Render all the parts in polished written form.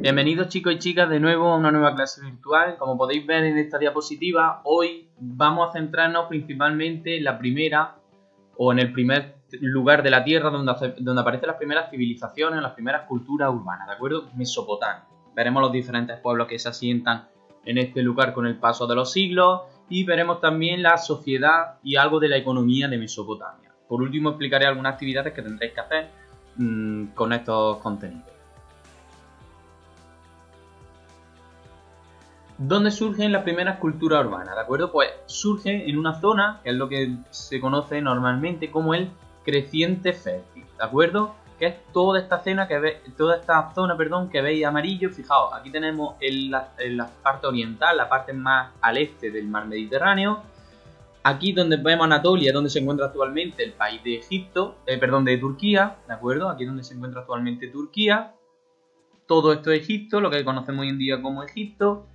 Bienvenidos chicos y chicas de nuevo a una nueva clase virtual. Como podéis ver en esta diapositiva, hoy vamos a centrarnos principalmente en la primera o en el primer lugar de la Tierra donde aparecen las primeras civilizaciones, las primeras culturas urbanas, ¿de acuerdo? Mesopotamia. Veremos los diferentes pueblos que se asientan en este lugar con el paso de los siglos y veremos también la sociedad y algo de la economía de Mesopotamia. Por último explicaré algunas actividades que tendréis que hacer con estos contenidos. ¿Dónde surgen las primeras culturas urbanas? ¿De acuerdo? Pues surge en una zona que es lo que se conoce normalmente como el creciente fértil, ¿de acuerdo? Que es toda esta zona que veis amarillo. Fijaos, aquí tenemos en la parte oriental, la parte más al este del mar Mediterráneo. Aquí donde vemos Anatolia, donde se encuentra actualmente el país de de Turquía, ¿de acuerdo? Aquí donde se encuentra actualmente Turquía. Todo esto es Egipto, lo que conocemos hoy en día como Egipto.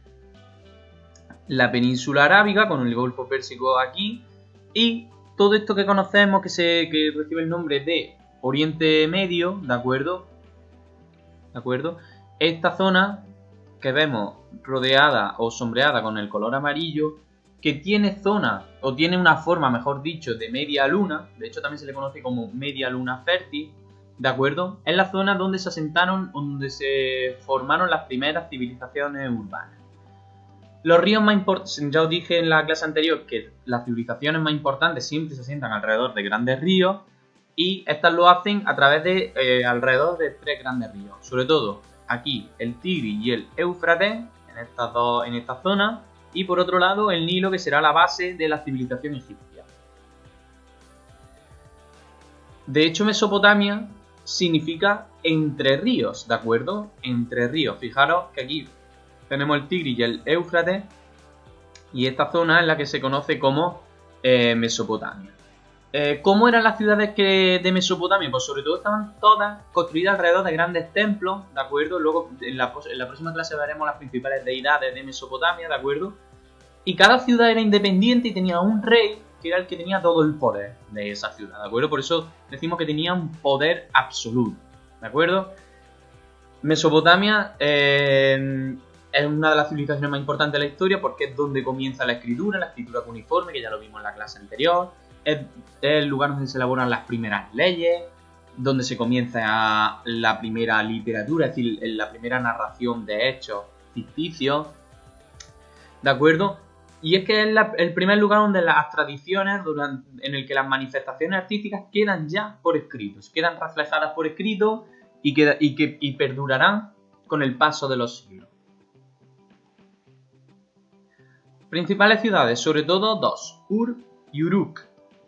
La península arábiga con el Golfo Pérsico aquí y todo esto que conocemos que recibe el nombre de Oriente Medio, ¿de acuerdo? Esta zona que vemos rodeada o sombreada con el color amarillo, que tiene una forma, mejor dicho, de media luna, de hecho también se le conoce como media luna fértil, ¿de acuerdo? Es la zona donde se asentaron, donde se formaron las primeras civilizaciones urbanas. Los ríos más importantes, ya os dije en la clase anterior que las civilizaciones más importantes siempre se asientan alrededor de grandes ríos y estas lo hacen a través de alrededor de 3 grandes ríos. Sobre todo aquí el Tigris y el Éufrates en esta zona y por otro lado el Nilo, que será la base de la civilización egipcia. De hecho, Mesopotamia significa entre ríos, ¿de acuerdo? Entre ríos. Fijaros que aquí tenemos el Tigris y el Éufrates y esta zona es la que se conoce como Mesopotamia. ¿Cómo eran las ciudades de Mesopotamia? Pues sobre todo estaban todas construidas alrededor de grandes templos, ¿de acuerdo? Luego en la próxima clase veremos las principales deidades de Mesopotamia, ¿de acuerdo? Y cada ciudad era independiente y tenía un rey que era el que tenía todo el poder de esa ciudad, ¿de acuerdo? Por eso decimos que tenía un poder absoluto, ¿de acuerdo? Mesopotamia es una de las civilizaciones más importantes de la historia porque es donde comienza la escritura cuneiforme, que ya lo vimos en la clase anterior. Es el lugar donde se elaboran las primeras leyes, donde se comienza la primera literatura, es decir, la primera narración de hechos ficticios, ¿de acuerdo? Y es que es el primer lugar donde las tradiciones, en el que las manifestaciones artísticas quedan ya por escrito, quedan reflejadas por escrito y perdurarán con el paso de los siglos. Principales ciudades, sobre todo dos, Ur y Uruk.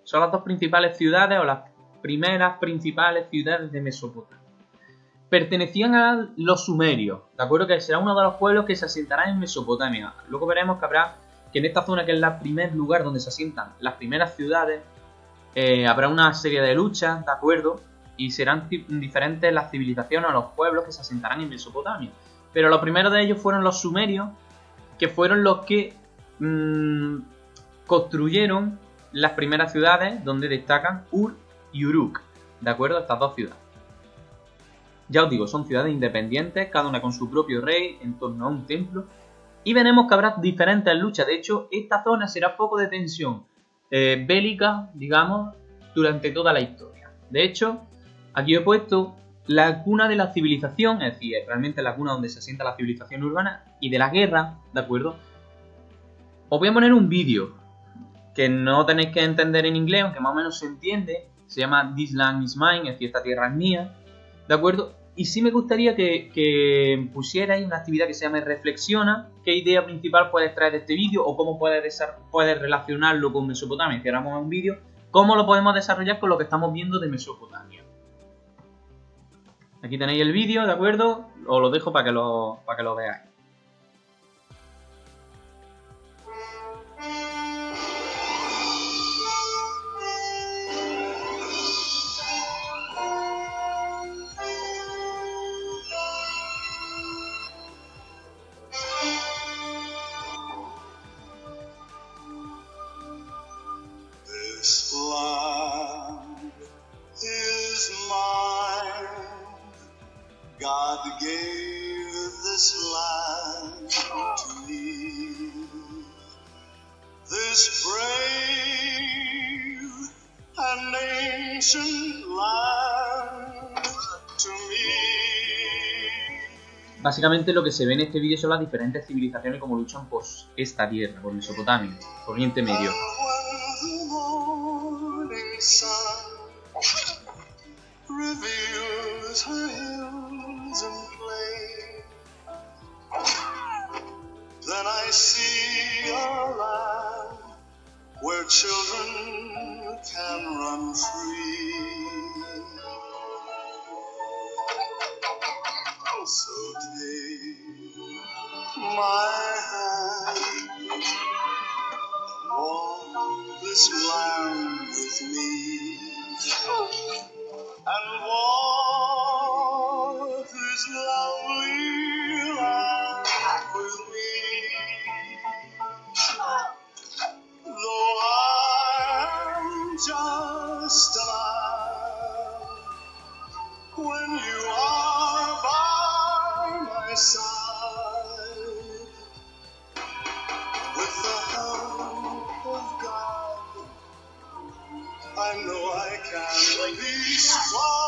Son las dos principales ciudades o las primeras principales ciudades de Mesopotamia. Pertenecían a los sumerios, ¿de acuerdo? Que será uno de los pueblos que se asentarán en Mesopotamia. Luego veremos que en esta zona, que es el primer lugar donde se asientan las primeras ciudades, habrá una serie de luchas, ¿de acuerdo? Y serán diferentes las civilizaciones o los pueblos que se asentarán en Mesopotamia. Pero los primeros de ellos fueron los sumerios, que fueron los que construyeron las primeras ciudades, donde destacan Ur y Uruk, ¿de acuerdo? Estas dos ciudades. Ya os digo, son ciudades independientes, cada una con su propio rey, en torno a un templo, y veremos que habrá diferentes luchas. De hecho, esta zona será foco de tensión bélica, digamos, durante toda la historia. De hecho, aquí he puesto la cuna de la civilización, es decir, realmente la cuna donde se asienta la civilización urbana y de la guerra, ¿de acuerdo? Os voy a poner un vídeo que no tenéis que entender en inglés, aunque más o menos se entiende. Se llama This Land is Mine, es decir, esta tierra es mía, ¿de acuerdo? Y sí me gustaría que pusierais una actividad que se llame Reflexiona, qué idea principal puedes traer de este vídeo o cómo puedes relacionarlo con Mesopotamia. Si ahora un vídeo, cómo lo podemos desarrollar con lo que estamos viendo de Mesopotamia. Aquí tenéis el vídeo, ¿de acuerdo? Os lo dejo para que lo veáis. This land is mine. God gave this ancient land to me. Básicamente lo que se ve en este vídeo son las diferentes civilizaciones como luchan por esta tierra, por Mesopotamia, por Oriente Medio. Reveals her hills and plain. Then I see a land where children can run free. So take my hand, walk this land with me, and walk this lovely land with me. Though I'm just a man, when you are by my side, with the help of God, I know I can be strong.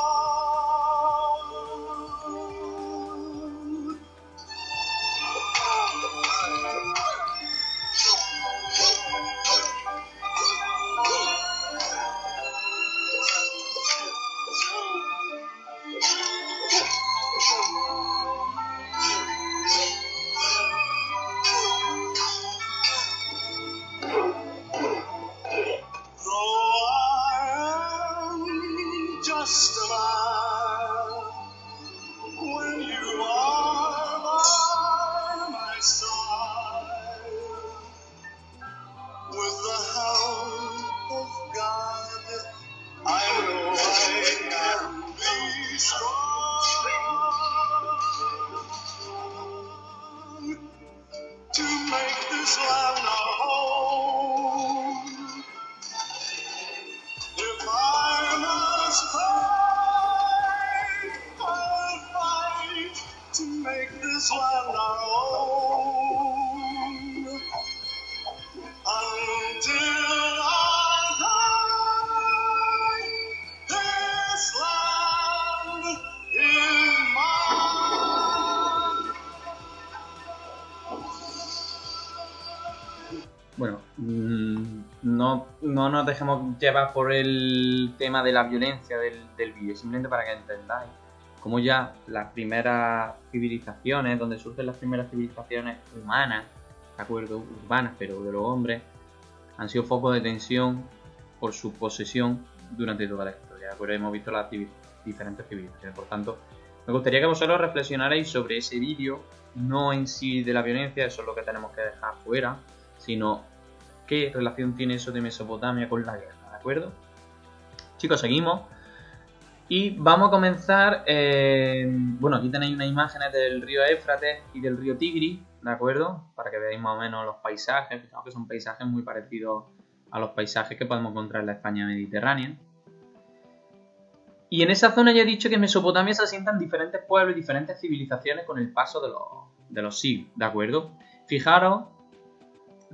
Just a man, when you are by my side, with the help of God, I know I can be strong to make this land our home. If I must fight, I'll fight to make this land our own. Until I die, this land is mine. Bueno, no nos dejemos llevar por el tema de la violencia del vídeo, simplemente para que entendáis cómo ya las primeras civilizaciones, donde surgen las primeras civilizaciones humanas, de acuerdo, urbanas, pero de los hombres, han sido foco de tensión por su posesión durante toda la historia, de acuerdo, hemos visto las diferentes civilizaciones. Por tanto, me gustaría que vosotros reflexionarais sobre ese vídeo, no en sí de la violencia, eso es lo que tenemos que dejar fuera, sino qué relación tiene eso de Mesopotamia con la guerra, ¿de acuerdo? Chicos, seguimos. Y vamos a comenzar, bueno, aquí tenéis unas imágenes del río Éufrates y del río Tigris, ¿de acuerdo? Para que veáis más o menos los paisajes, fijaos que son paisajes muy parecidos a los paisajes que podemos encontrar en la España mediterránea. Y en esa zona ya he dicho que en Mesopotamia se asientan diferentes pueblos y diferentes civilizaciones con el paso de los siglos, ¿de acuerdo? Fijaros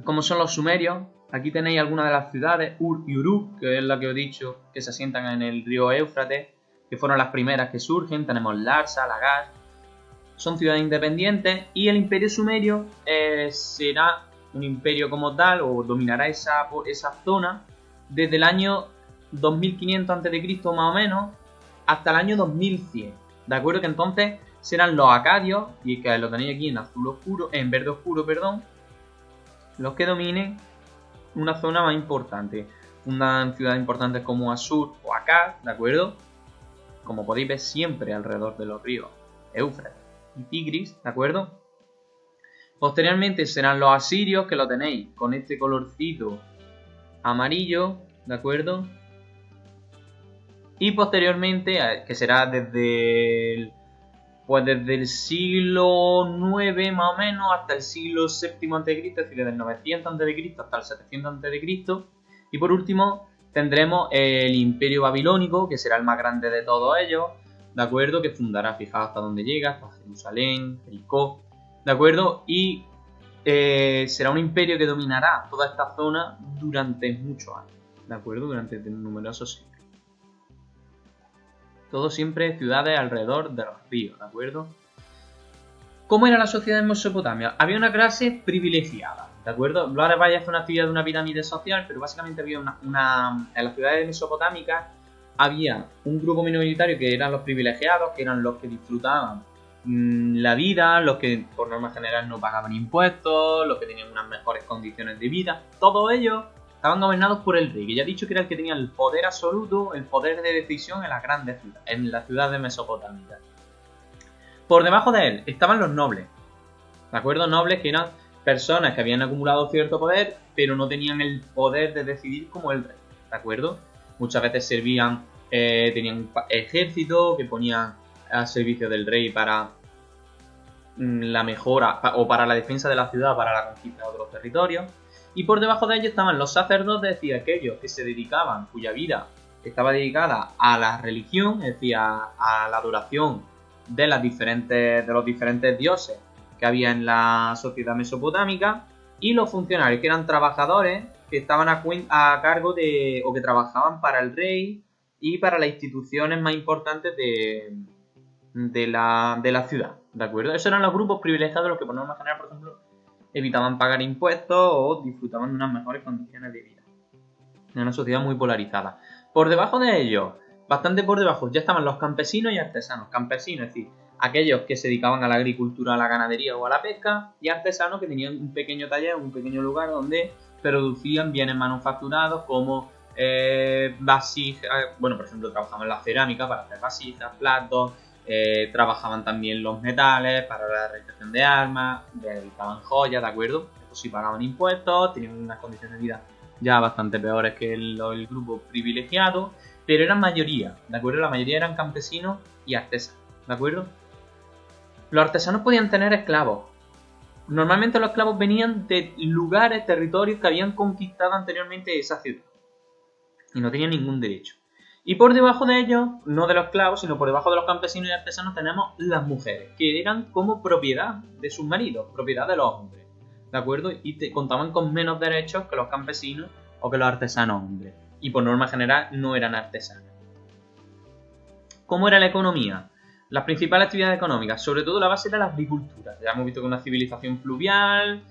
cómo son los sumerios. Aquí tenéis algunas de las ciudades, Ur y Uruk, que es la que os he dicho, que se asientan en el río Éufrates, que fueron las primeras que surgen. Tenemos Larsa, Lagash, son ciudades independientes, y el imperio sumerio será un imperio como tal, o dominará esa zona desde el año 2500 a.C. más o menos, hasta el año 2100, ¿de acuerdo? Que entonces serán los acadios, y que lo tenéis aquí en azul oscuro, en verde oscuro, perdón, los que dominen una zona más importante. Fundan ciudades importantes como Asur o Akkad, ¿de acuerdo? Como podéis ver siempre alrededor de los ríos Éufrates y Tigris, ¿de acuerdo? Posteriormente serán los asirios, que lo tenéis con este colorcito amarillo, ¿de acuerdo? Y posteriormente, que será desde el siglo IX más o menos hasta el siglo VII a.C., es decir, desde el 900 a.C. hasta el 700 a.C. Y por último tendremos el imperio babilónico, que será el más grande de todos ellos, ¿de acuerdo? Que fundará, fijaos hasta dónde llega, hasta Jerusalén, Jericó, ¿de acuerdo? Y será un imperio que dominará toda esta zona durante muchos años, ¿de acuerdo? Durante numerosos siglos. Todo siempre ciudades alrededor de los ríos, ¿de acuerdo? ¿Cómo era la sociedad en Mesopotamia? Había una clase privilegiada, ¿de acuerdo? Luego ahora vaya a hacer una actividad de una pirámide social, pero básicamente había en las ciudades mesopotámicas había un grupo minoritario que eran los privilegiados, que eran los que disfrutaban la vida, los que por norma general no pagaban impuestos, los que tenían unas mejores condiciones de vida. Todos ellos estaban gobernados por el rey, que ya he dicho que era el que tenía el poder absoluto, el poder de decisión en las grandes ciudades, en las ciudades mesopotámicas. Por debajo de él estaban los nobles, ¿de acuerdo? Nobles que eran personas que habían acumulado cierto poder, pero no tenían el poder de decidir como el rey, ¿de acuerdo? Muchas veces servían, tenían ejército que ponían al servicio del rey para la mejora o para la defensa de la ciudad, para la conquista de otros territorios. Y por debajo de ellos estaban los sacerdotes, es decir, aquellos que se dedicaban, cuya vida estaba dedicada a la religión, es decir, a la adoración de los diferentes dioses que había en la sociedad mesopotámica, y los funcionarios, que eran trabajadores que estaban a cargo de, o que trabajaban para el rey y para las instituciones más importantes de la ciudad, ¿de acuerdo? Esos eran los grupos privilegiados, los que por norma general, por ejemplo, evitaban pagar impuestos o disfrutaban de unas mejores condiciones de vida. En una sociedad muy polarizada. Por debajo de ellos, bastante por debajo, ya estaban los campesinos y artesanos. Campesinos, es decir, aquellos que se dedicaban a la agricultura, a la ganadería o a la pesca, y artesanos que tenían un pequeño taller, un pequeño lugar donde producían bienes manufacturados como vasijas. Bueno, por ejemplo, trabajaban la cerámica para hacer vasijas, platos. Trabajaban también los metales para la realización de armas, dedicaban joyas, ¿de acuerdo? Estos sí pagaban impuestos, tenían unas condiciones de vida ya bastante peores que el grupo privilegiado, pero eran mayoría, ¿de acuerdo? La mayoría eran campesinos y artesanos, ¿de acuerdo? Los artesanos podían tener esclavos. Normalmente los esclavos venían de lugares, territorios que habían conquistado anteriormente esa ciudad y no tenían ningún derecho. Y por debajo de ellos, no de los esclavos, sino por debajo de los campesinos y artesanos, tenemos las mujeres, que eran como propiedad de sus maridos, propiedad de los hombres, ¿de acuerdo? Y contaban con menos derechos que los campesinos o que los artesanos hombres. Y por norma general no eran artesanos. ¿Cómo era la economía? Las principales actividades económicas, sobre todo la base era la agricultura. Ya hemos visto que una civilización fluvial,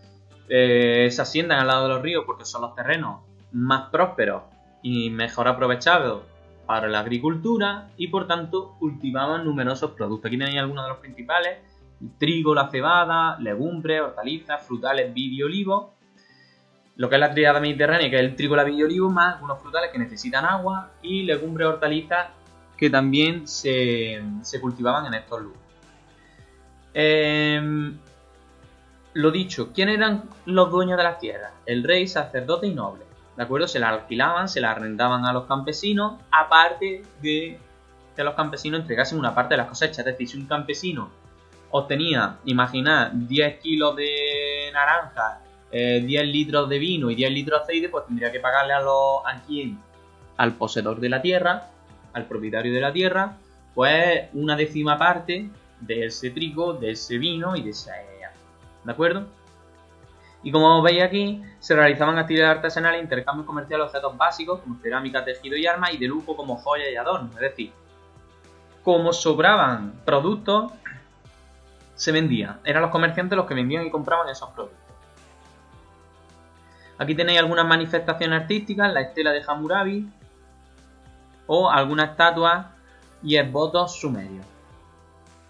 se asientan al lado de los ríos porque son los terrenos más prósperos y mejor aprovechados para la agricultura, y por tanto cultivaban numerosos productos. Aquí tenéis algunos de los principales: el trigo, la cebada, legumbres, hortalizas, frutales, vid y olivo. Lo que es la tríada mediterránea, que es el trigo, la vid y olivo, más algunos frutales que necesitan agua, y legumbres, hortalizas que también se cultivaban en estos lugares. Lo dicho, ¿quién eran los dueños de las tierras? El rey, sacerdote y noble, ¿de acuerdo? Se las alquilaban, se las arrendaban a los campesinos, aparte de que los campesinos entregasen una parte de las cosechas. Es decir, si un campesino obtenía, imaginad, 10 kilos de naranja, 10 litros de vino y 10 litros de aceite, pues tendría que pagarle al poseedor de la tierra, al propietario de la tierra, pues una décima parte de ese trigo, de ese vino y de ese aceite, ¿de acuerdo? Y como veis aquí, se realizaban actividades artesanales e intercambios comerciales de objetos básicos como cerámica, tejido y armas, y de lujo como joyas y adornos. Es decir, como sobraban productos, se vendían. Eran los comerciantes los que vendían y compraban esos productos. Aquí tenéis algunas manifestaciones artísticas: la estela de Hammurabi o algunas estatuas y esbotos sumerios.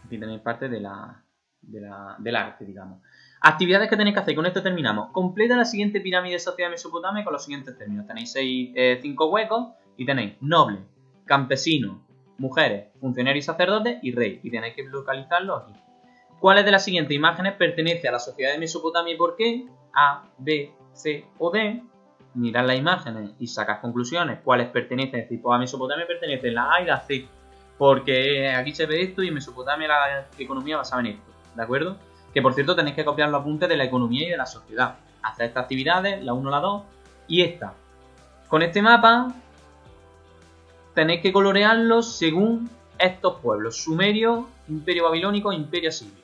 Aquí tenéis parte del arte, digamos. Actividades que tenéis que hacer, con esto terminamos. Completa la siguiente pirámide social de Mesopotamia con los siguientes términos. Tenéis 5 huecos y tenéis noble, campesino, mujeres, funcionarios y sacerdotes y rey. Y tenéis que localizarlo aquí. ¿Cuáles de las siguientes imágenes pertenece a la sociedad de Mesopotamia y por qué? A, B, C o D. Mirad las imágenes y sacad conclusiones. ¿Cuáles pertenecen? Es decir, pues a Mesopotamia pertenecen la A y la C, porque aquí se ve esto y en Mesopotamia la economía basada en esto, ¿de acuerdo? Que por cierto tenéis que copiar los apuntes de la economía y de la sociedad. Hacer estas actividades, la 1, la 2 y esta. Con este mapa tenéis que colorearlos según estos pueblos: Sumerio, Imperio Babilónico e Imperio Asirio.